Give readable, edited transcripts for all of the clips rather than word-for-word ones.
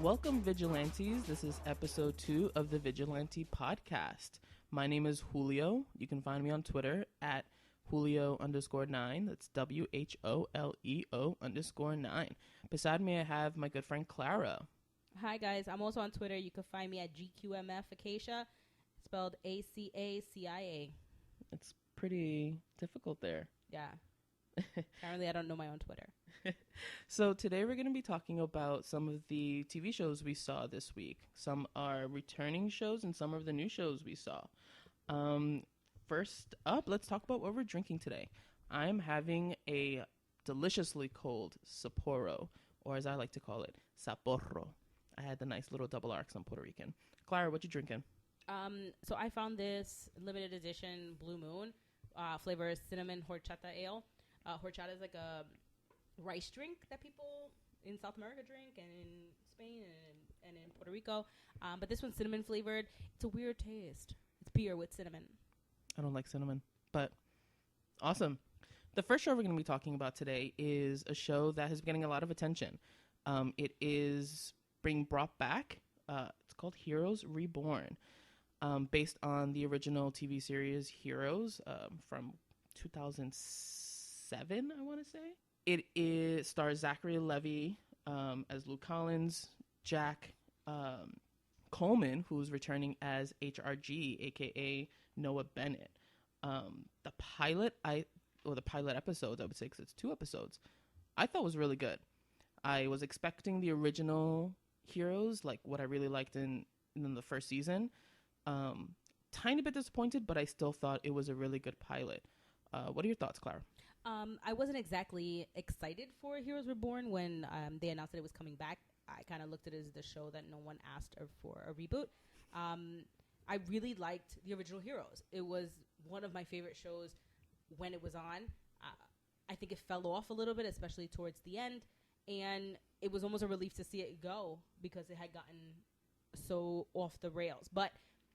Welcome, Vigilantes. This is episode 2 of the Vigilante podcast. My name is Julio. You can find me on Twitter at Julio_9. That's WHOLEO_9. Beside me, I have my good friend Clara. Hi, guys. I'm also on Twitter. You can find me at GQMF Acacia, spelled ACACIA. It's pretty difficult there. Yeah. Apparently, I don't know my own Twitter. So today we're going to be talking about some of the TV shows we saw this week. Some are returning shows and some of the new shows we saw. First up, let's talk about what we're drinking today. I'm having a deliciously cold Sapporo, or as I like to call it, Sapporo. I had the nice little double R because I'm Puerto Rican. Clara, what you drinking? So I found this limited edition Blue Moon flavor is cinnamon horchata ale. Horchata is like a rice drink that people in South America drink, and in Spain and in Puerto Rico. But this one's cinnamon flavored. It's a weird taste. It's beer with cinnamon. I don't like cinnamon, but awesome. The first show we're going to be talking about today is a show that has been getting a lot of attention. It is being brought back. It's called Heroes Reborn, based on the original TV series Heroes from 2007, I want to say. It stars Zachary Levi as Luke Collins, Jack Coleman, who's returning as HRG, aka Noah Bennett. The pilot episodes, I would say, because it's 2 episodes, I thought was really good. I was expecting the original Heroes, like what I really liked in the first season. Tiny bit disappointed, but I still thought it was a really good pilot. What are your thoughts, Clara? I wasn't exactly excited for Heroes Reborn when they announced that it was coming back. I kind of looked at it as the show that no one asked for a reboot. I really liked the original Heroes. It was one of my favorite shows when it was on. I think it fell off a little bit, especially towards the end. And it was almost a relief to see it go because it had gotten so off the rails. But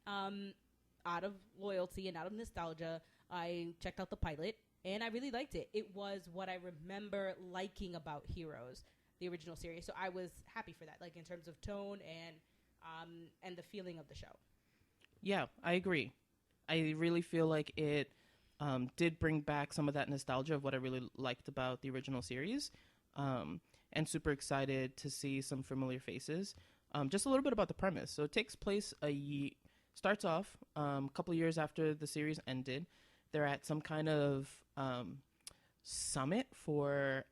out of loyalty and out of nostalgia, I checked out the pilot, and I really liked it. It was what I remember liking about Heroes, the original series. So I was happy for that, like in terms of tone and the feeling of the show. Yeah, I agree. I really feel like it did bring back some of that nostalgia of what I really liked about the original series. And super excited to see some familiar faces. Just a little bit about the premise. So it takes place starts off a couple of years after the series ended. They're at some kind of summit for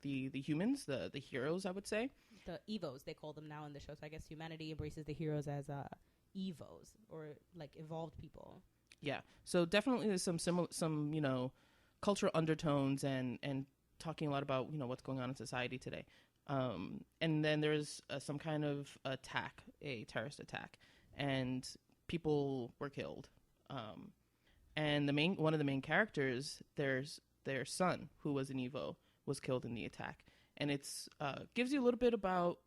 the humans, the heroes, I would say. The Evos, they call them now in the show. So I guess humanity embraces the heroes as Evos, or like evolved people. Yeah. So definitely there's some cultural undertones and talking a lot about what's going on in society today. And then there's some kind of attack, a terrorist attack, and people were killed. And one of the main characters, their son, who was an Evo, was killed in the attack. And it's gives you a little bit about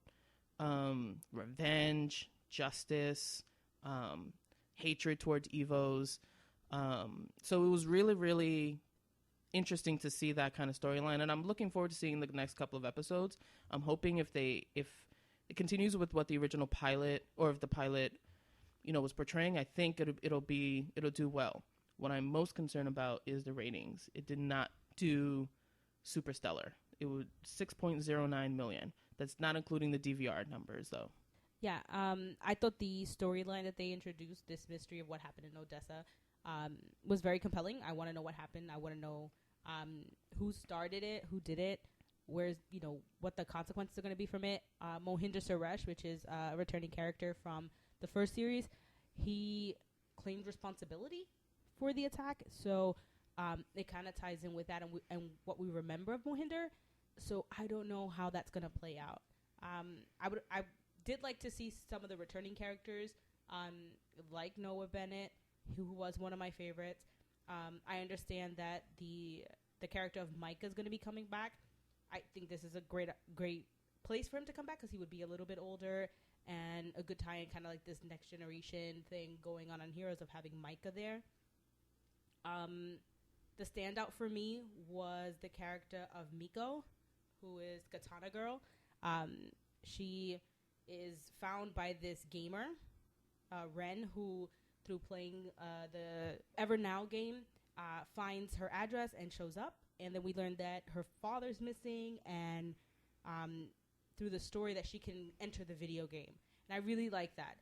revenge, justice, hatred towards Evos. So it was really, really interesting to see that kind of storyline, and I'm looking forward to seeing the next couple of episodes. I'm hoping if it continues with what the original pilot, or if the pilot was portraying, I think it'll do well. What I'm most concerned about is the ratings. It did not do super stellar. It was 6.09 million. That's not including the DVR numbers, though. Yeah, I thought the storyline that they introduced, this mystery of what happened in Odessa, was very compelling. I want to know what happened. I want to know who started it, who did it, what the consequences are going to be from it. Mohinder Suresh, which is a returning character from the first series, he claimed responsibility for the attack. So it kind of ties in with that and what we remember of Mohinder. So I don't know how that's going to play out. I did like to see some of the returning characters, like Noah Bennett, who was one of my favorites. I understand that the character of Micah is going to be coming back. I think this is a great place for him to come back because he would be a little bit older, and a good tie-in, kind of like this next generation thing going on Heroes of having Micah there. The standout for me was the character of Miko, who is Katana Girl. she is found by this gamer, Ren, who through playing the Ever Now game finds her address and shows up. And then we learn that her father's missing, and through the story that she can enter the video game. And I really like that.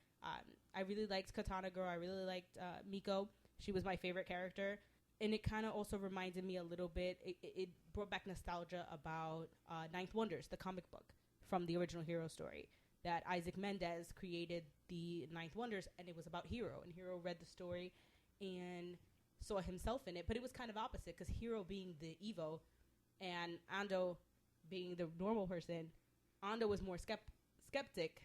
I really liked Katana Girl. I really liked Miko. She was my favorite character. And it kind of also reminded me a little bit, it brought back nostalgia about Ninth Wonders, the comic book from the original Hero story, that Isaac Mendez created the Ninth Wonders, and it was about Hero. And Hero read the story and saw himself in it. But it was kind of opposite, because Hero being the Evo and Ando being the normal person, Ando was more skeptic,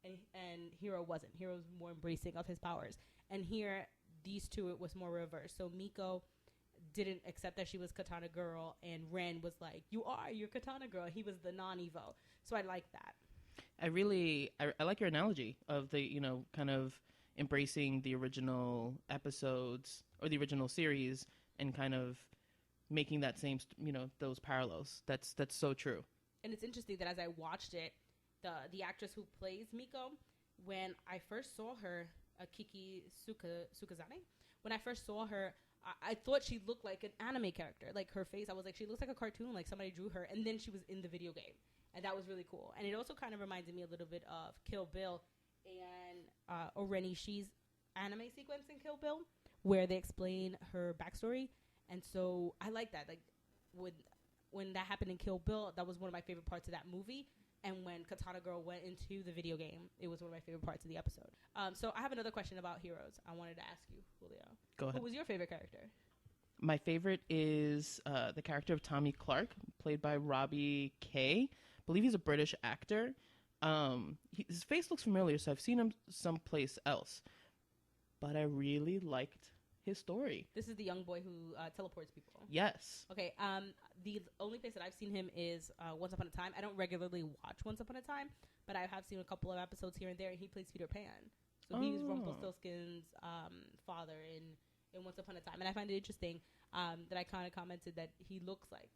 and Hero wasn't. Hero was more embracing of his powers. And here, these two, it was more reverse. So Miko didn't accept that she was Katana Girl, and Ren was like, you're Katana Girl. He was the non-Evo. So I like that. I like your analogy of the, kind of embracing the original episodes or the original series and kind of making that same, those parallels. That's so true. And it's interesting that as I watched it, the actress who plays Miko, when I first saw her, Kiki Sukazane, when I first saw her, I thought she looked like an anime character. Like, her face, I was like, she looks like a cartoon, like somebody drew her. And then she was in the video game. And that was really cool. And it also kind of reminded me a little bit of Kill Bill and Orenishi's anime sequence in Kill Bill, where they explain her backstory. And so I like that. Like, when that happened in Kill Bill, that was one of my favorite parts of that movie. And when Katana Girl went into the video game, it was one of my favorite parts of the episode. So I have another question about Heroes I wanted to ask you, Julio. Go ahead. Who was your favorite character? My favorite is the character of Tommy Clark, played by Robbie Kay. I believe he's a British actor. His face looks familiar, so I've seen him someplace else. But I really liked his story. This is the young boy who teleports people. Yes. Okay. The only place that I've seen him is Once Upon a Time. I don't regularly watch Once Upon a Time, but I have seen a couple of episodes here and there, and he plays Peter Pan. So he's Rumpelstiltskin's father in Once Upon a Time. And I find it interesting that I kind of commented that he looks like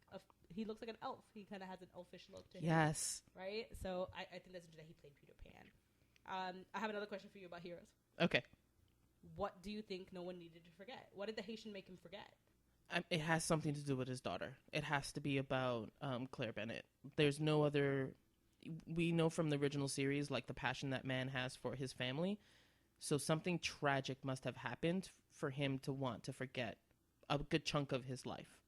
an elf. He kind of has an elfish look to him. Yes. Right? So I think that's interesting that he played Peter Pan. I have another question for you about Heroes. Okay. What do you think no one needed to forget? What did the Haitian make him forget? It has something to do with his daughter. It has to be about Claire Bennett. There's no other... We know from the original series, like, the passion that man has for his family. So something tragic must have happened for him to want to forget a good chunk of his life.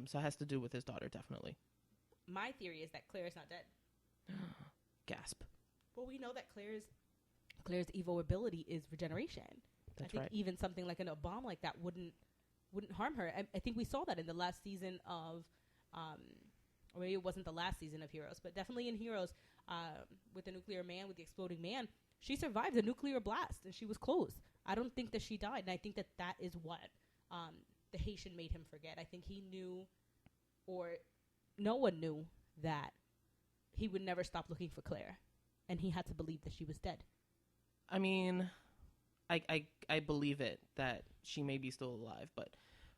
So it has to do with his daughter, definitely. My theory is that Claire is not dead. Gasp. Well, we know that Claire's Evo ability is regeneration. That's I think right. even something like a bomb like that wouldn't harm her. I think we saw that in the last season of, or maybe it wasn't the last season of Heroes, but definitely in Heroes, with the nuclear man, with the exploding man, she survived a nuclear blast and she was close. I don't think that she died, and I think that is what the Haitian made him forget. I think he knew, or no one knew, that he would never stop looking for Claire, and he had to believe that she was dead. I mean, I believe it, that she may be still alive, but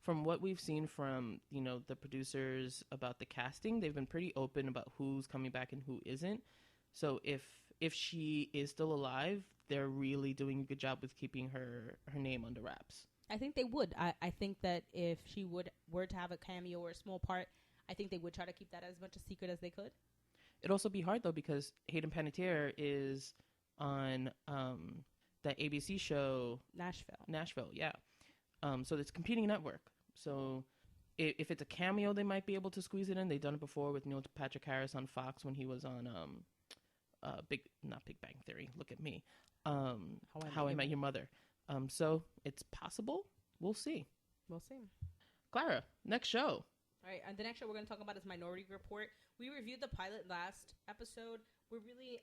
from what we've seen from, the producers about the casting, they've been pretty open about who's coming back and who isn't. So if she is still alive, they're really doing a good job with keeping her name under wraps. I think they would. I think that if she were to have a cameo or a small part, I think they would try to keep that as much a secret as they could. It'd also be hard, though, because Hayden Panettiere is on that ABC show Nashville, yeah. So it's a competing network. So if it's a cameo, they might be able to squeeze it in. They've done it before with Neil Patrick Harris on Fox when he was on not Big Bang Theory. Look at me. How I Met Your Mother. So it's possible. We'll see. Clara, next show. All right, and the next show we're going to talk about is Minority Report. We reviewed the pilot last episode. We're really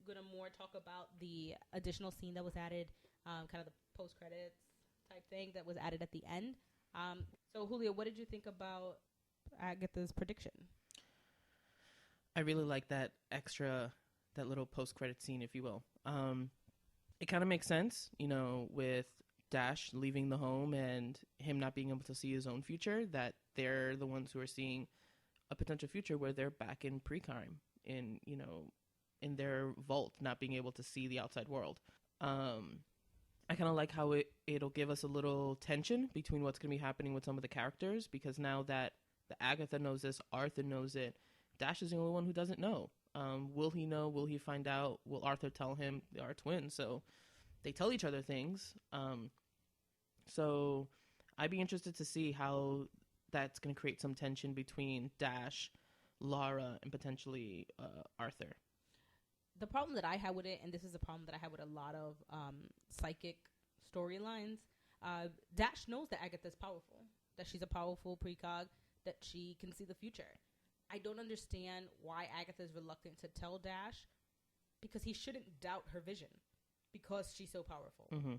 going to more talk about the additional scene that was added, kind of the post-credits type thing that was added at the end. So, Julio, what did you think about Agatha's prediction? I really like that little post-credit scene, if you will. It kind of makes sense, with Dash leaving the home and him not being able to see his own future, that they're the ones who are seeing a potential future where they're back in pre-crime, in in their vault, not being able to see the outside world. I kind of like how it'll give us a little tension between what's going to be happening with some of the characters, because now that the Agatha knows this, Arthur knows it, Dash is the only one who doesn't know. Will he know? Will he find out? Will Arthur tell him? They are twins, so they tell each other things. So I'd be interested to see how that's going to create some tension between Dash, Lara, and potentially Arthur. The problem that I had with it, and this is a problem that I had with a lot of psychic storylines, Dash knows that Agatha's powerful, that she's a powerful precog, that she can see the future. I don't understand why Agatha's reluctant to tell Dash, because he shouldn't doubt her vision because she's so powerful. Mm-hmm.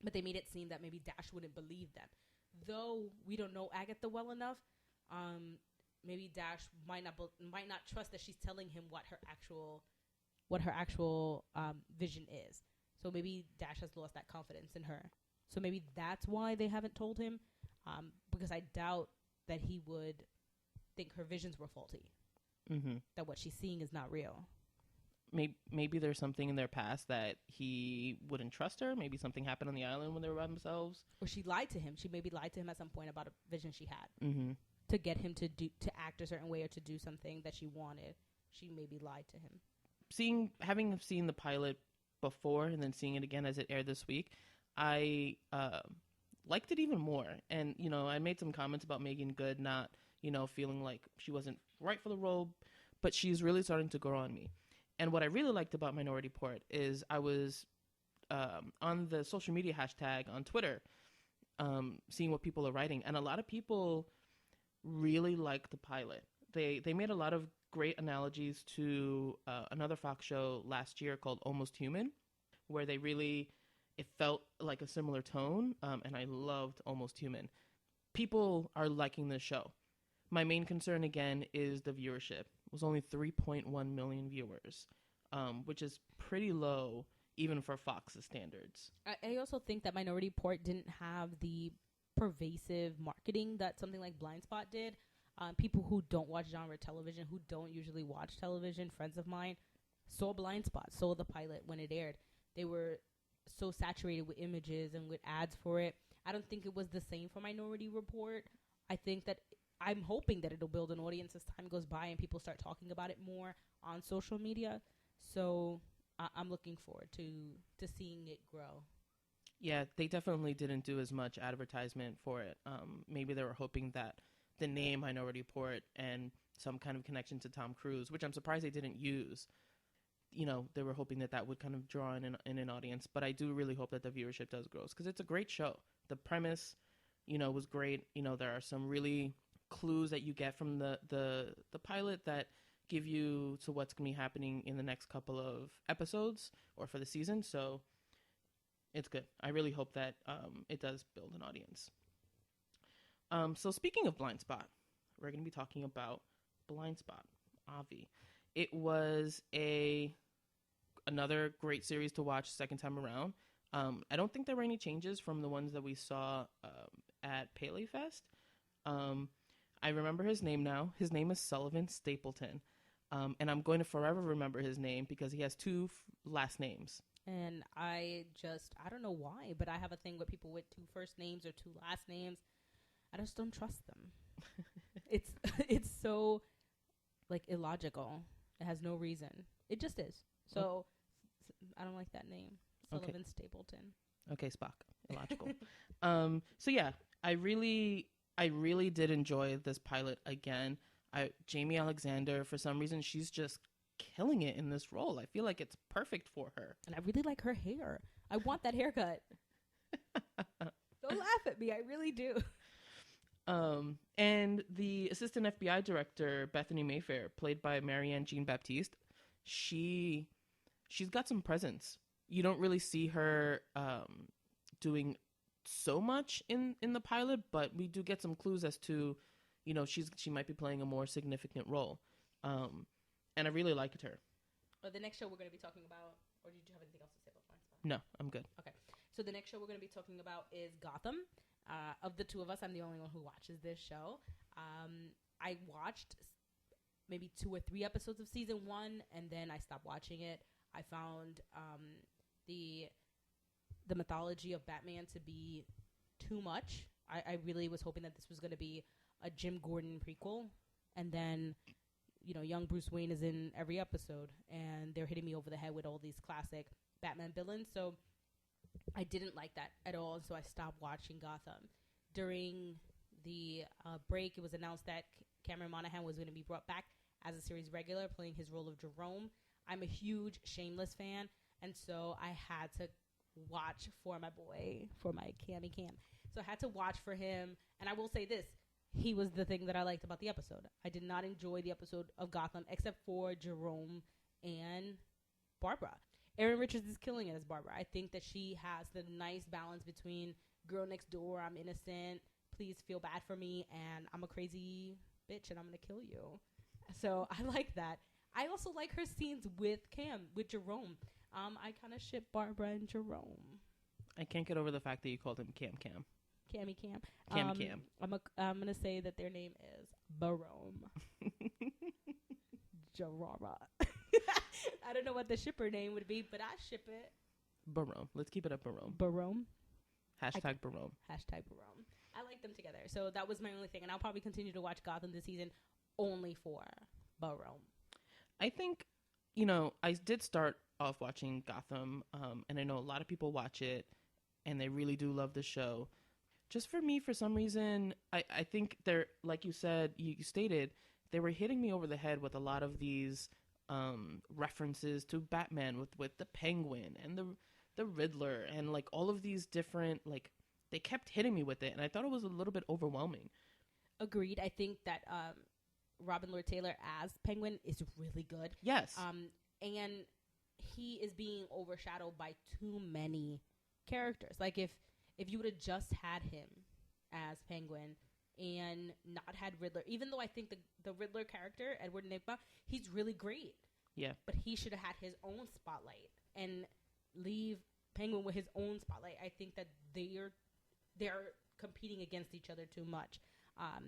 But they made it seem that maybe Dash wouldn't believe them. Though we don't know Agatha well enough, maybe Dash might not trust that she's telling him what her actual vision is. So maybe Dash has lost that confidence in her. So maybe that's why they haven't told him, because I doubt that he would think her visions were faulty, that what she's seeing is not real. Maybe there's something in their past that he wouldn't trust her. Maybe something happened on the island when they were by themselves. Or she lied to him. She maybe lied to him at some point about a vision she had to get him to act a certain way or to do something that she wanted. She maybe lied to him. Having seen the pilot before and then seeing it again as it aired this week, I liked it even more. And, I made some comments about Megan Good not, feeling like she wasn't right for the role, but she's really starting to grow on me. And what I really liked about Minority Report is I was on the social media hashtag on Twitter, seeing what people are writing. And a lot of people really liked the pilot. They made a lot of great analogies to another Fox show last year called Almost Human, where it felt like a similar tone. And I loved Almost Human. People are liking this show. My main concern, again, is the viewership. It was only 3.1 million viewers, which is pretty low even for Fox's standards. I also think that Minority Report didn't have the pervasive marketing that something like Blindspot did. People who don't watch genre television, who don't usually watch television, friends of mine, saw Blindspot, saw the pilot when it aired. They were so saturated with images and with ads for it. I don't think it was the same for Minority Report. I'm hoping that it'll build an audience as time goes by and people start talking about it more on social media. So I'm looking forward to seeing it grow. Yeah, they definitely didn't do as much advertisement for it. Maybe they were hoping that the name Minority Report and some kind of connection to Tom Cruise, which I'm surprised they didn't use, they were hoping that would kind of draw in an audience. But I do really hope that the viewership does grow, because it's a great show. The premise, was great. There are some really clues that you get from the pilot that give you to what's going to be happening in the next couple of episodes or for the season. So it's good. I really hope that it does build an audience. So speaking of Blindspot, we're going to be talking about Blindspot, Avi. It was another great series to watch second time around. I don't think there were any changes from the ones that we saw at Paley Fest. I remember his name now. His name is Sullivan Stapleton. And I'm going to forever remember his name because he has two last names. And I don't know why, but I have a thing with people with two first names or two last names. I just don't trust them. It's so illogical. It has no reason. It just is. So I don't like that name. Sullivan Stapleton. Okay, Spock. Illogical. So yeah, I really did enjoy this pilot again. Jamie Alexander, for some reason, she's just killing it in this role. I feel like it's perfect for her. And I really like her hair. I want that haircut. Don't laugh at me. I really do. And the assistant FBI director, Bethany Mayfair, played by Marianne Jean-Baptiste, she's got some presence. You don't really see her doing so much in the pilot, but we do get some clues as to, she might be playing a more significant role. And I really liked her. The next show we're going to be talking about, or did you have anything else to say about Blindspot? No, I'm good. Okay. So the next show we're going to be talking about is Gotham. Of the two of us, I'm the only one who watches this show. I watched maybe 2 or 3 episodes of season 1, and then I stopped watching it. I found the mythology of Batman to be too much. I really was hoping that this was going to be a Jim Gordon prequel, and then, you know, young Bruce Wayne is in every episode, and they're hitting me over the head with all these classic Batman villains. So I didn't like that at all, so I stopped watching Gotham. During the break, it was announced that Cameron Monaghan was going to be brought back as a series regular, playing his role of Jerome. I'm a huge Shameless fan, and so I had to watch for my boy, for my Cammy Cam. So I had to watch for him, and I will say this. He was the thing that I liked about the episode. I did not enjoy the episode of Gotham except for Jerome and Barbara. Erin Richards is killing it as Barbara. I think that she has the nice balance between girl next door, I'm innocent, please feel bad for me, and I'm a crazy bitch and I'm going to kill you. So I like that. I also like her scenes with Jerome. I kind of ship Barbara and Jerome. I can't get over the fact that you called him Cam. Cammy Cam. Cam. I'm gonna say that their name is Barome. Jarara. I don't know what the shipper name would be, but I ship it. Barome. Let's keep it up, Barome. Barome. Hashtag Barome. Hashtag Barome. I like them together, so that was my only thing, and I'll probably continue to watch Gotham this season only for Barome. I think, you know, I did start off watching Gotham, and I know a lot of people watch it, and they really do love the show. Just for me, for some reason, I think they're, like you said, you stated, they were hitting me over the head with a lot of these references to Batman with the Penguin and the Riddler and like all of these different, like, they kept hitting me with it, and I thought it was a little bit overwhelming. Agreed. I think that Robin Lord Taylor as Penguin is really good. Yes. And he is being overshadowed by too many characters. Like if you would have just had him as Penguin and not had Riddler, even though I think the Riddler character, Edward Nygma, he's really great. Yeah. But he should have had his own spotlight and leave Penguin with his own spotlight. I think that they're competing against each other too much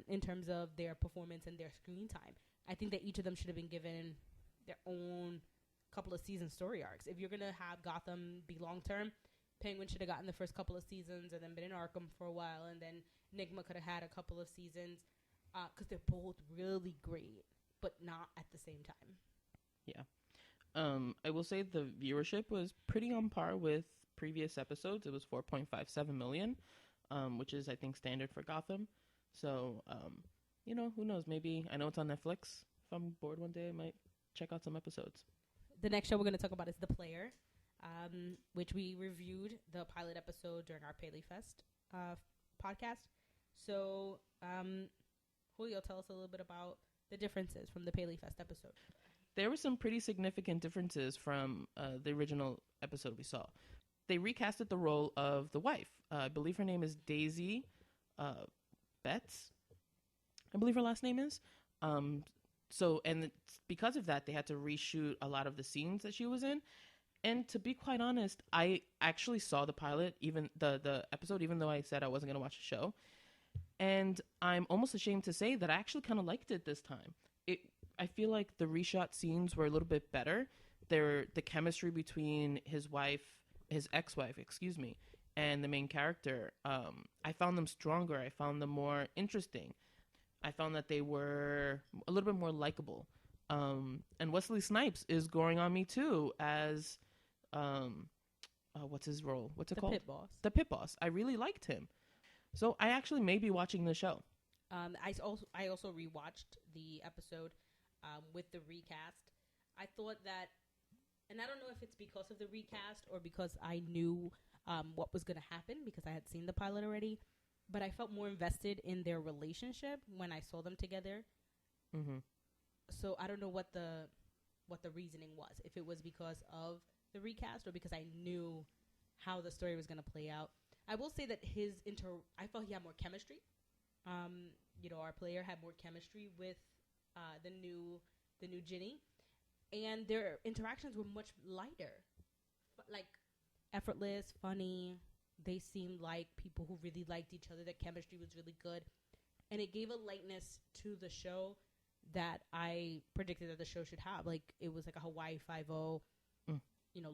in terms of their performance and their screen time. I think that each of them should have been given their own couple of season story arcs. If you're going to have Gotham be long-term, Penguin should have gotten the first couple of seasons and then been in Arkham for a while, and then Nygma could have had a couple of seasons because they're both really great, but not at the same time. Yeah. I will say the viewership was pretty on par with previous episodes. It was 4.57 million, which is, I think, standard for Gotham. So, you know, who knows? Maybe, I know it's on Netflix. If I'm bored one day, I might check out some episodes. The next show we're going to talk about is The Player, which we reviewed the pilot episode during our Paley Fest podcast. So, Julio, tell us a little bit about the differences from the Paley Fest episode. There were some pretty significant differences from the original episode we saw. They recasted the role of the wife. I believe her name is Daisy Betts. I believe her last name is. So, and it's because of that, they had to reshoot a lot of the scenes that she was in. And to be quite honest, I actually saw the pilot, even the episode, even though I said I wasn't going to watch the show. And I'm almost ashamed to say that I actually kind of liked it this time. I feel like the reshot scenes were a little bit better. The chemistry between his ex-wife, and the main character, I found them stronger. I found them more interesting. I found that they were a little bit more likable. And Wesley Snipes is growing on me too as, what's his role? What's it called? The Pit Boss. The Pit Boss. I really liked him. So I actually may be watching the show. I also rewatched the episode with the recast. I thought that, and I don't know if it's because of the recast or because I knew what was going to happen because I had seen the pilot already, but I felt more invested in their relationship when I saw them together. Mm-hmm. So I don't know what the reasoning was. If it was because of the recast or because I knew how the story was going to play out. I will say that I felt he had more chemistry. Our player had more chemistry with the new Ginny, and their interactions were much lighter, like effortless, funny. They seemed like people who really liked each other. Their chemistry was really good, and it gave a lightness to the show that I predicted that the show should have. Like, it was like a Hawaii Five-0,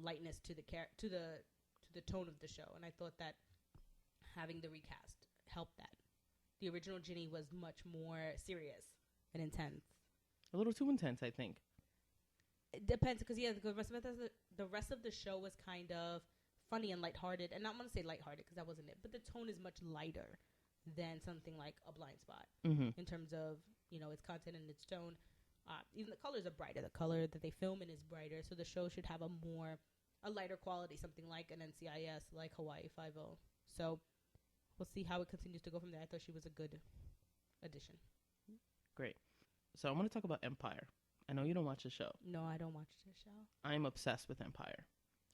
lightness to the tone of the show. And I thought that having the recast helped that. The original Ginny was much more serious and intense. A little too intense, I think. It depends, because the rest of the show was kind of funny and lighthearted. And I'm going to say lighthearted because that wasn't it. But the tone is much lighter than something like a Blindspot in terms of, its content and its tone. Even the colors are brighter. The color that they film in is brighter. So the show should have a lighter quality, something like an NCIS, like Hawaii Five-0. So we'll see how it continues to go from there. I thought she was a good addition. Great. So I want to talk about Empire. I know you don't watch the show. No, I don't watch the show. I'm obsessed with Empire.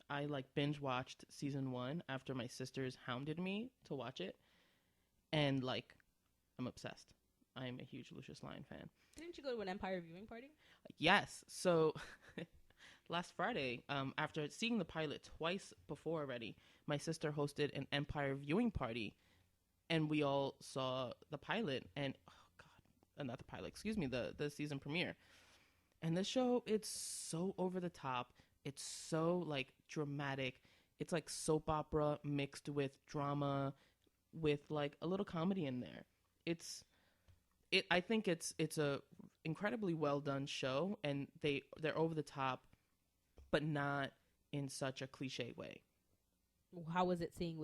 I binge watched season 1 after my sisters hounded me to watch it. And I'm obsessed. I am a huge Lucius Lyon fan. Didn't you go to an Empire viewing party? Yes. So last Friday, after seeing the pilot twice before already, my sister hosted an Empire viewing party, and we all saw the pilot and not the pilot, excuse me, the season premiere. And this show, it's so over the top. It's so dramatic. It's like soap opera mixed with drama, with a little comedy in there. I think it's a incredibly well done show, and they're over the top, but not in such a cliche way. How was it seeing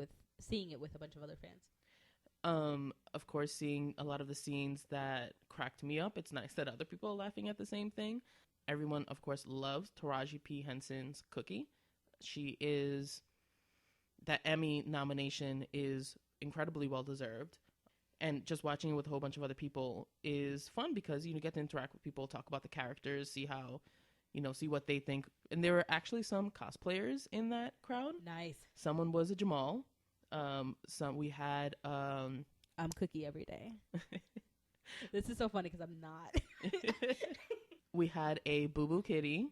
it with a bunch of other fans? Of course, seeing a lot of the scenes that cracked me up. It's nice that other people are laughing at the same thing. Everyone, of course, loves Taraji P. Henson's Cookie. That Emmy nomination is incredibly well deserved. And just watching it with a whole bunch of other people is fun because you get to interact with people, talk about the characters, see how, see what they think. And there were actually some cosplayers in that crowd. Nice. Someone was a Jamal. We had I'm Cookie every day. This is so funny because I'm not. We had a Boo Boo Kitty,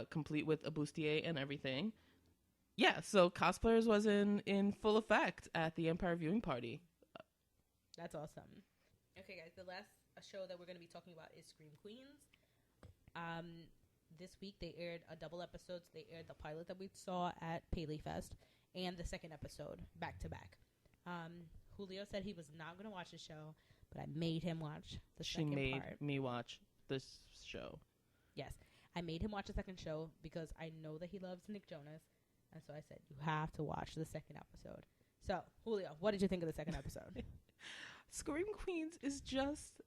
complete with a bustier and everything. Yeah, so cosplayers was in full effect at the Empire viewing party. That's awesome. Okay, guys, the last show that we're going to be talking about is Scream Queens. This week they aired a double episode. So they aired the pilot that we saw at Paley Fest and the second episode back to back. Julio said he was not going to watch the show, but I made him watch the second part. She made me watch this show. Yes, I made him watch the second show because I know that he loves Nick Jonas, and so I said, you have to watch the second episode. So, Julio, what did you think of the second episode? Scream Queens is just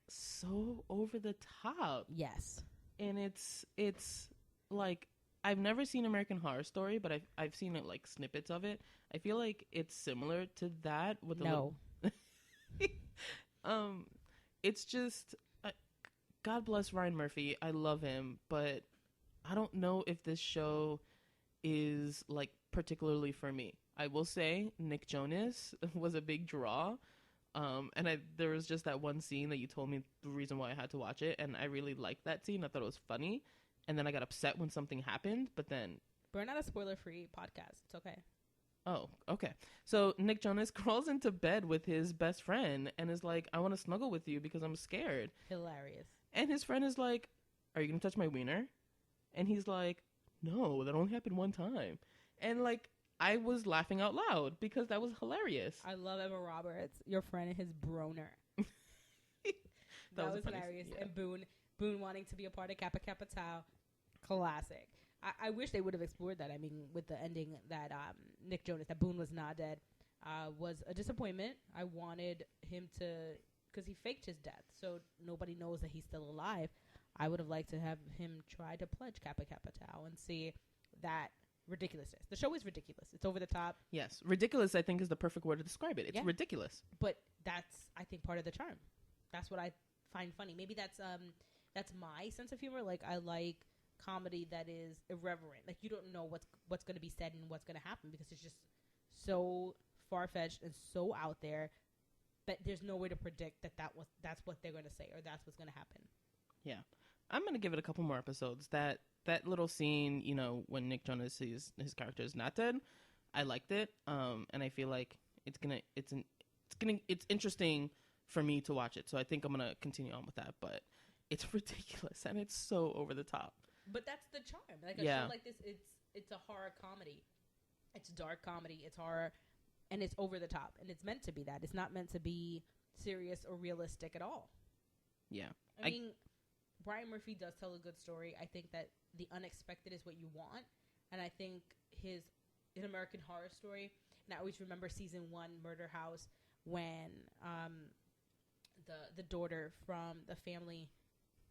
so over the top. Yes. And it's I've never seen American Horror Story, but I've seen it snippets of it. I feel like it's similar to that with it's just God bless Ryan Murphy. I love him, but I don't know if this show is particularly for me. I will say Nick Jonas was a big draw. And there was just that one scene that you told me the reason why I had to watch it, and I really liked that scene. I thought it was funny, and then I got upset when something happened, but then... We're not a spoiler-free podcast. It's okay. Oh, okay. So Nick Jonas crawls into bed with his best friend and is like, I want to snuggle with you because I'm scared. Hilarious. And his friend is like, are you going to touch my wiener? And he's like, no, that only happened one time. And I was laughing out loud because that was hilarious. I love Emma Roberts, your friend and his Broner. that was hilarious. Yeah. And Boone wanting to be a part of Kappa Kappa Tau. Classic. I wish they would have explored that. I mean, with the ending that Nick Jonas, that Boone was not dead, was a disappointment. I wanted him to, because he faked his death, so nobody knows that he's still alive. I would have liked to have him try to pledge Kappa Kappa Tau and see that ridiculousness. The show is ridiculous. It's over the top. Yes. Ridiculous, I think, is the perfect word to describe it. It's ridiculous. But that's, I think, part of the charm. That's what I find funny. Maybe that's my sense of humor. I like comedy that is irreverent. You don't know what's going to be said and what's going to happen because it's just so far-fetched and so out there that there's no way to predict that's what they're going to say or that's what's going to happen. Yeah. I'm going to give it a couple more episodes. That little scene, when Nick Jonas sees his character is not dead, I liked it. And I feel like it's interesting for me to watch it. So I think I'm gonna continue on with that. But it's ridiculous and it's so over the top. But that's the charm. Like a show like this, it's a horror comedy. It's dark comedy. It's horror, and it's over the top. And it's meant to be that. It's not meant to be serious or realistic at all. Yeah. I mean, Brian Murphy does tell a good story. I think that the unexpected is what you want. And I think his American Horror Story, and I always remember season 1, Murder House, when the daughter from the family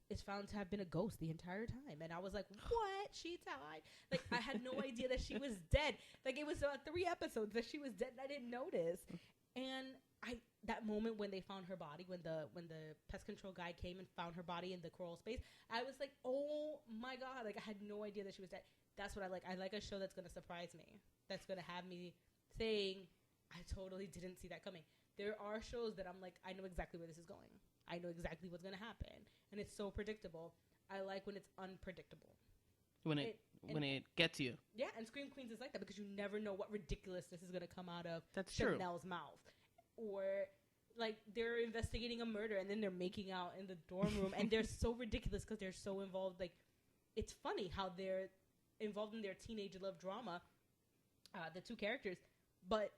is found to have been a ghost the entire time. And I was like, what? She died? Like, I had no idea that she was dead. Like, it was 3 episodes that she was dead and I didn't notice. And that moment when they found her body, when the pest control guy came and found her body in the crawl space, I was like, oh my God. Like, I had no idea that she was dead. That's what I like. I like a show that's going to surprise me. That's going to have me saying, I totally didn't see that coming. There are shows that I'm like, I know exactly where this is going. I know exactly what's going to happen. And it's so predictable. I like when it's unpredictable. When it gets you. Yeah, and Scream Queens is like that because you never know what ridiculousness is going to come out of Chanel's mouth. Or, like, they're investigating a murder and then they're making out in the dorm room. And they're so ridiculous because they're so involved. Like, it's funny how they're involved in their teenage love drama, the 2 characters. But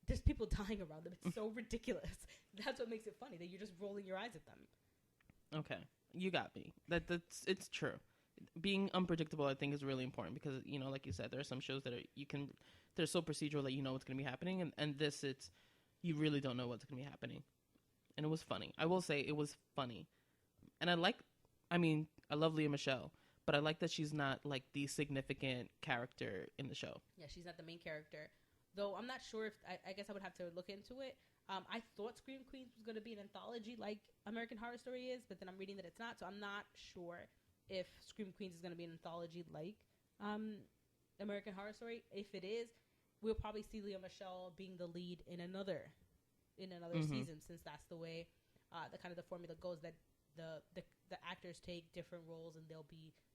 there's people dying around them. It's so ridiculous. That's what makes it funny, that you're just rolling your eyes at them. Okay. You got me. It's true. Being unpredictable, I think, is really important because, you know, like you said, there are some shows that they're so procedural that you know what's going to be happening. And this, you really don't know what's going to be happening. And it was funny. I will say it was funny. And I love Lea Michele, but I like that she's not like the significant character in the show. Yeah, she's not the main character. Though I'm not sure if, I guess I would have to look into it. I thought Scream Queens was going to be an anthology like American Horror Story is, but then I'm reading that it's not. So I'm not sure if Scream Queens is going to be an anthology like American Horror Story. If it is, we'll probably see Lea Michele being the lead in another season, since that's the way the formula goes, that the actors take different roles and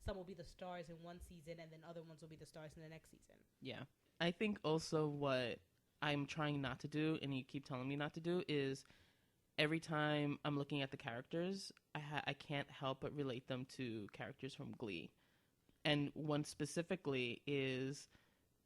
some will be the stars in one season and then other ones will be the stars in the next season. Yeah. I think also what I'm trying not to do, and you keep telling me not to do, is every time I'm looking at the characters, I can't help but relate them to characters from Glee. And one specifically is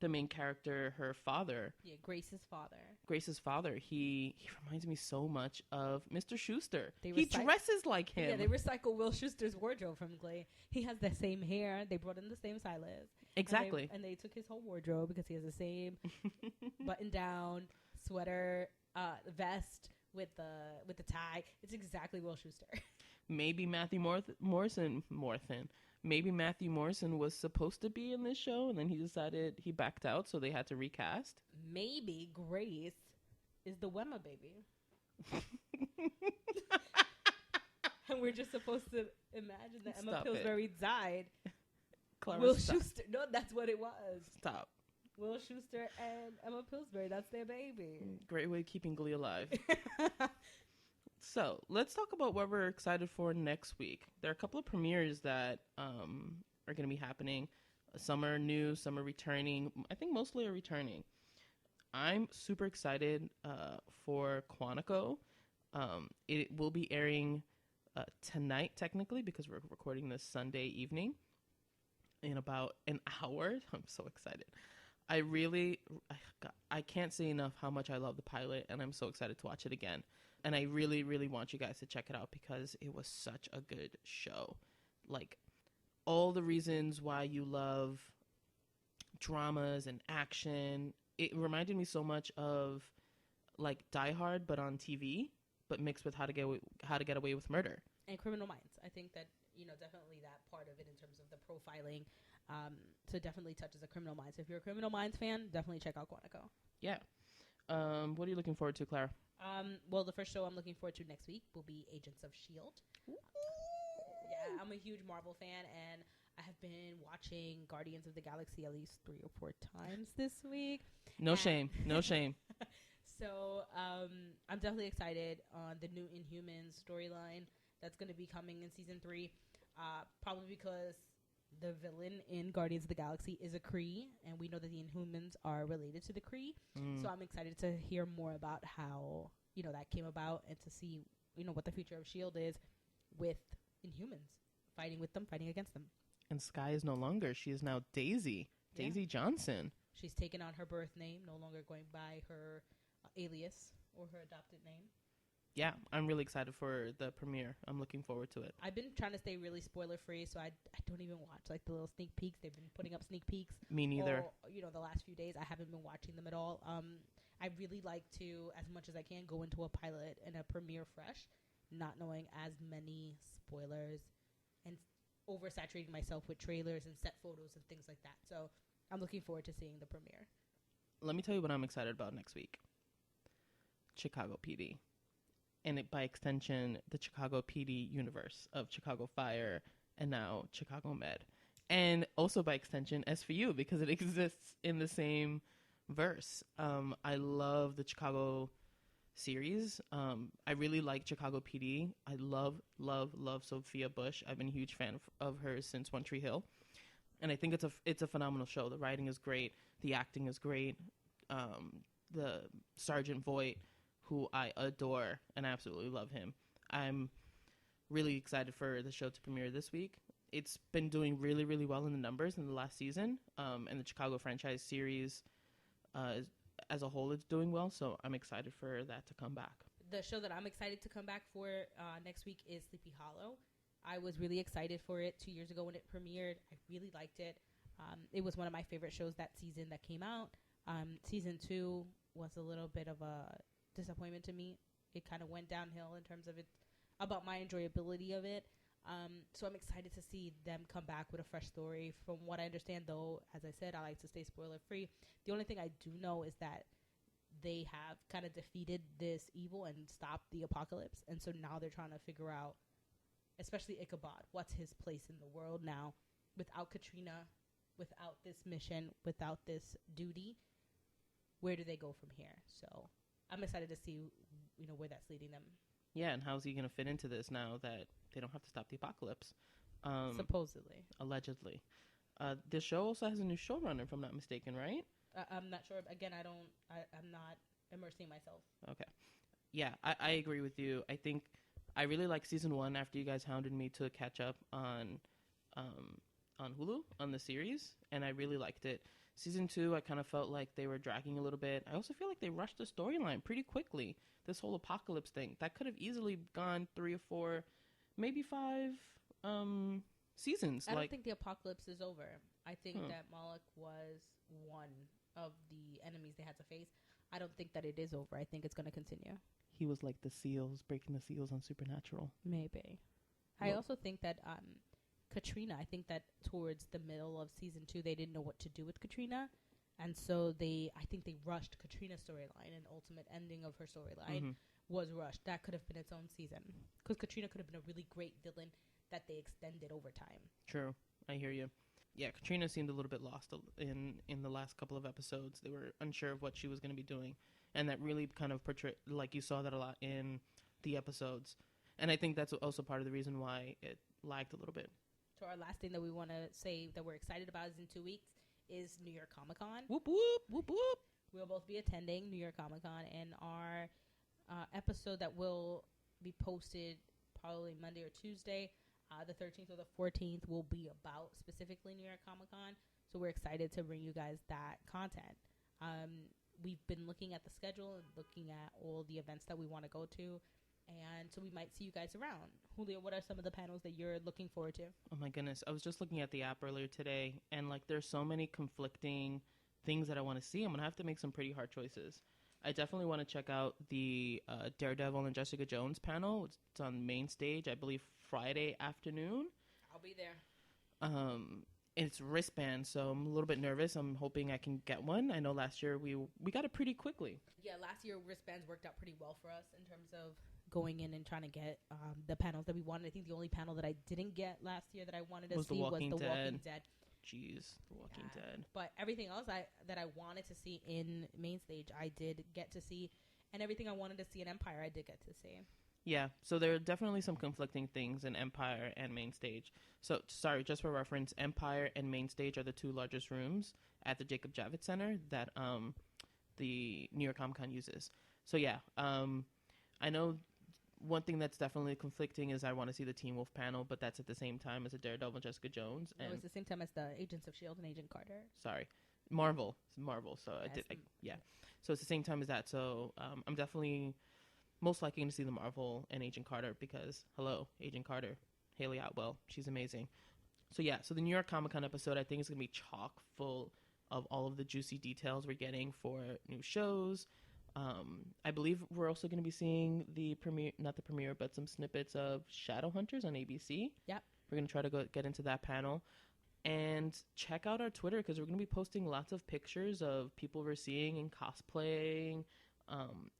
the main character, her father. Yeah, Grace's father. Grace's father. He reminds me so much of Mr. Schuester. He dresses like him. Yeah, they recycle Will Schuster's wardrobe from Glee. He has the same hair. They brought in the same stylist. Exactly. And they took his whole wardrobe because he has the same button-down sweater, vest with the tie. It's exactly Will Schuester. Maybe Matthew Morrison. Maybe Matthew Morrison was supposed to be in this show, and then he backed out, so they had to recast. Maybe Grace is the Wemma baby. And we're just supposed to imagine that Emma Pillsbury died. Clara, Will Schuester. No, that's what it was. Stop. Will Schuester and Emma Pillsbury. That's their baby. Great way of keeping Glee alive. So let's talk about what we're excited for next week. There are a couple of premieres that are going to be happening. Some are new, some are returning. I think mostly are returning. I'm super excited for Quantico. It will be airing tonight, technically, because we're recording this Sunday evening in about an hour. I'm so excited. I can't say enough how much I love the pilot, and I'm so excited to watch it again. And I really, really want you guys to check it out because it was such a good show. Like, all the reasons why you love dramas and action. It reminded me so much of, like, Die Hard, but on TV, but mixed with How to Get Away with Murder. And Criminal Minds. I think that, definitely that part of it in terms of the profiling, so definitely touches a Criminal Minds. So if you're a Criminal Minds fan, definitely check out Quantico. Yeah. What are you looking forward to, Clara? Well, the first show I'm looking forward to next week will be Agents of S.H.I.E.L.D. Yeah, I'm a huge Marvel fan, and I have been watching Guardians of the Galaxy at least 3 or 4 times this week. No shame. So I'm definitely excited on the new Inhumans storyline that's going to be coming in season 3, probably because the villain in Guardians of the Galaxy is a Kree, and we know that the Inhumans are related to the Kree. So I'm excited to hear more about how, that came about, and to see, what the future of S.H.I.E.L.D. is with Inhumans, fighting with them, fighting against them. And Skye is no longer. She is now Daisy. Daisy Johnson. She's taken on her birth name, no longer going by her alias or her adopted name. Yeah, I'm really excited for the premiere. I'm looking forward to it. I've been trying to stay really spoiler-free, so I don't even watch, like, the little sneak peeks. They've been putting up sneak peeks. Me neither. Or, the last few days, I haven't been watching them at all. I really like to, as much as I can, go into a pilot and a premiere fresh, not knowing as many spoilers and oversaturating myself with trailers and set photos and things like that. So I'm looking forward to seeing the premiere. Let me tell you what I'm excited about next week. Chicago PD. And by extension, the Chicago PD universe of Chicago Fire and now Chicago Med. And also by extension, SVU, because it exists in the same verse. I love the Chicago series. I really like Chicago PD. I love Sophia Bush. I've been a huge fan of hers since One Tree Hill. And I think it's a phenomenal show. The writing is great. The acting is great. The Sergeant Voight, who I adore and absolutely love him. I'm really excited for the show to premiere this week. It's been doing really, really well in the numbers in the last season. And the Chicago franchise series as a whole is doing well. So I'm excited for that to come back. The show that I'm excited to come back for next week is Sleepy Hollow. I was really excited for it 2 years ago when it premiered. I really liked it. It was one of my favorite shows that season that came out. Season 2 was a little bit of a disappointment to me. It kind of went downhill in terms of it, about my enjoyability of it. So I'm excited to see them come back with a fresh story. From what I understand, though, as I said, I like to stay spoiler free. The only thing I do know is that they have kind of defeated this evil and stopped the apocalypse, and so now they're trying to figure out, especially Ichabod, what's his place in the world now without Katrina, without this mission, without this duty. Where do they go from here? So I'm excited to see, where that's leading them. Yeah, and how's he going to fit into this now that they don't have to stop the apocalypse? Supposedly. Allegedly. This show also has a new showrunner, if I'm not mistaken, right? I'm not sure. Again, I'm not immersing myself. Okay. Yeah, I agree with you. I think I really like season 1 after you guys hounded me to catch up on Hulu, on the series, and I really liked it. Season 2, I kind of felt like they were dragging a little bit. I also feel like they rushed the storyline pretty quickly. This whole apocalypse thing, that could have easily gone 3 or 4, maybe 5 seasons. I don't think the apocalypse is over. I think that Moloch was one of the enemies they had to face. I don't think that it is over. I think it's going to continue. He was like the seals, breaking the seals on Supernatural. Maybe. Well, I also think that Katrina, I think that towards the middle of season 2, they didn't know what to do with Katrina. And so I think they rushed Katrina's storyline, and ultimate ending of her storyline was rushed. That could have been its own season. Because Katrina could have been a really great villain that they extended over time. True. I hear you. Yeah, Katrina seemed a little bit lost in the last couple of episodes. They were unsure of what she was going to be doing. And that really kind of portrayed, like you saw that a lot in the episodes. And I think that's also part of the reason why it lagged a little bit. So our last thing that we want to say that we're excited about is in 2 weeks is New York Comic Con. Whoop, whoop, whoop, whoop. We'll both be attending New York Comic Con, and our episode that will be posted probably Monday or Tuesday, the 13th or the 14th, will be about specifically New York Comic Con. So we're excited to bring you guys that content. We've been looking at the schedule and looking at all the events that we want to go to. And so we might see you guys around. Julio, what are some of the panels that you're looking forward to? Oh, my goodness. I was just looking at the app earlier today, and, there's so many conflicting things that I want to see. I'm going to have to make some pretty hard choices. I definitely want to check out the Daredevil and Jessica Jones panel. It's on main stage, I believe, Friday afternoon. I'll be there. It's wristband, so I'm a little bit nervous. I'm hoping I can get one. I know last year we got it pretty quickly. Yeah, last year wristbands worked out pretty well for us in terms of going in and trying to get the panels that we wanted. I think the only panel that I didn't get last year that I wanted to see was The Walking Dead. Jeez, The Walking Dead. But everything else that I wanted to see in main stage, I did get to see. And everything I wanted to see in Empire, I did get to see. Yeah, so there are definitely some conflicting things in Empire and main stage. So, sorry, just for reference, Empire and main stage are the 2 largest rooms at the Jacob Javits Center that the New York Comic Con uses. So, yeah, I know one thing that's definitely conflicting is I want to see the Teen Wolf panel, but that's at the same time as a Daredevil and Jessica Jones. No, And it's the same time as the Agents of S.H.I.E.L.D. and Agent Carter. sorry, Marvel. It's Marvel. So Yes. So it's the same time as that. So I'm definitely most likely going to see the Marvel and Agent Carter because hello, Agent Carter, Haley Atwell, she's amazing. So yeah, so the New York Comic Con episode I think is going to be chock full of all of the juicy details we're getting for new shows. I believe we're also going to be seeing the premiere, not the premiere, but some snippets of Shadowhunters on ABC. Yep. We're going to try to get into that panel. And check out our Twitter because we're going to be posting lots of pictures of people we're seeing and cosplaying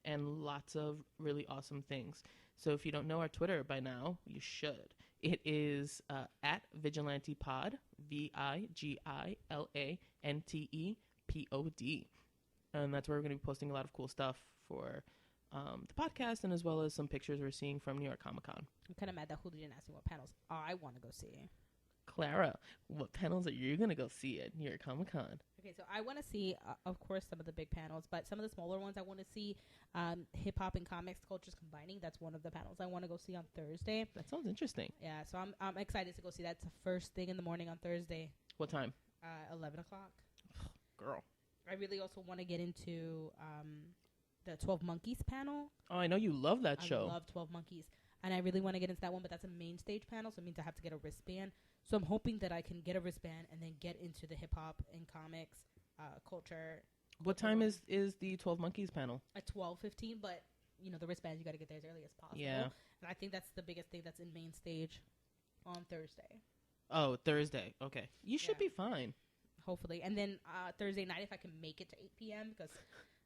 and lots of really awesome things. So if you don't know our Twitter by now, you should. It is at Vigilante Pod, VIGILANTEPOD. And that's where we're going to be posting a lot of cool stuff for the podcast and as well as some pictures we're seeing from New York Comic Con. I'm kind of mad that Julio didn't ask me what panels I want to go see. Clara, what panels are you going to go see at New York Comic Con? Okay, so I want to see, of course, some of the big panels, but some of the smaller ones I want to see hip-hop and comics cultures combining. That's one of the panels I want to go see on Thursday. That sounds interesting. Yeah, so I'm excited to go see that. It's the first thing in the morning on Thursday. What time? 11 o'clock. Girl. I really also want to get into the 12 Monkeys panel. Oh, I know you love that show. I love 12 Monkeys. And I really want to get into that one, but that's a main stage panel, so it means I have to get a wristband. So I'm hoping that I can get a wristband and then get into the hip-hop and comics culture. What time is the 12 Monkeys panel? At 12:15, but, you know, the wristbands, you got to get there as early as possible. Yeah. And I think that's the biggest thing that's in main stage on Thursday. Oh, Thursday. Okay. You should be fine. Hopefully. And then Thursday night, if I can make it to 8 p.m., because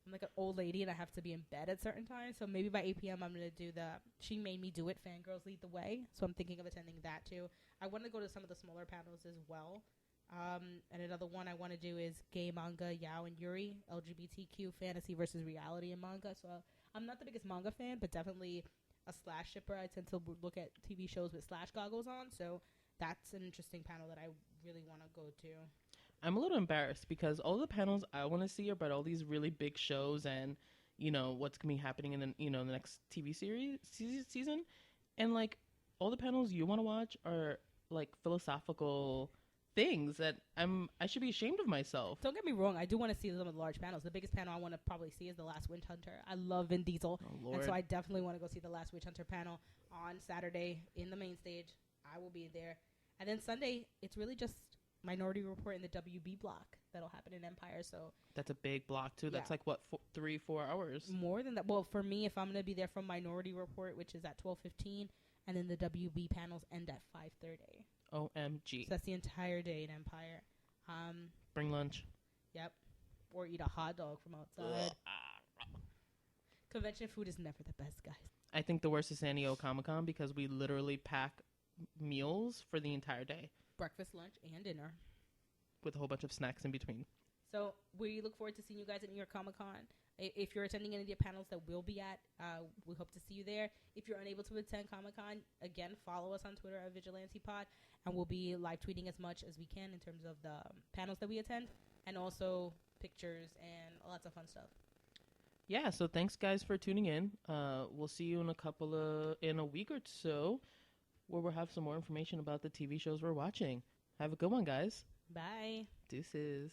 I'm like an old lady and I have to be in bed at certain times. So maybe by 8 p.m. I'm going to do the She Made Me Do It, Fangirls Lead the Way. So I'm thinking of attending that too. I want to go to some of the smaller panels as well. And another one I want to do is Gay Manga, Yao and Yuri, LGBTQ fantasy versus reality in manga. So I'm not the biggest manga fan, but definitely a Slash shipper. I tend to look at TV shows with Slash goggles on. So that's an interesting panel that I really want to go to. I'm a little embarrassed because all the panels I want to see are about all these really big shows and, you know, what's going to be happening in the, you know, the next TV season. And, like, all the panels you want to watch are, like, philosophical things that I should be ashamed of myself. Don't get me wrong. I do want to see some of the large panels. The biggest panel I want to probably see is The Last Witch Hunter. I love Vin Diesel. Oh, Lord. And so I definitely want to go see The Last Witch Hunter panel on Saturday in the main stage. I will be there. And then Sunday, it's really just Minority Report in the WB block that'll happen in Empire. So that's a big block too. That's like what 3-4 hours. More than that. Well, for me, if I'm gonna be there from Minority Report, which is at 12:15, and then the WB panels end at 5:30. OMG. So that's the entire day in Empire. Bring lunch. Yep. Or eat a hot dog from outside. Convention food is never the best, guys. I think the worst is San Diego Comic-Con because we literally pack meals for the entire day. Breakfast, lunch, and dinner. With a whole bunch of snacks in between. So we look forward to seeing you guys at New York Comic Con. If you're attending any of the panels that we'll be at, we hope to see you there. If you're unable to attend Comic Con, again, follow us on Twitter at Vigilante Pod, and we'll be live tweeting as much as we can in terms of the panels that we attend, and also pictures and lots of fun stuff. Yeah, so thanks guys for tuning in. We'll see you in a week or so, where we'll have some more information about the TV shows we're watching. Have a good one, guys. Bye. Deuces.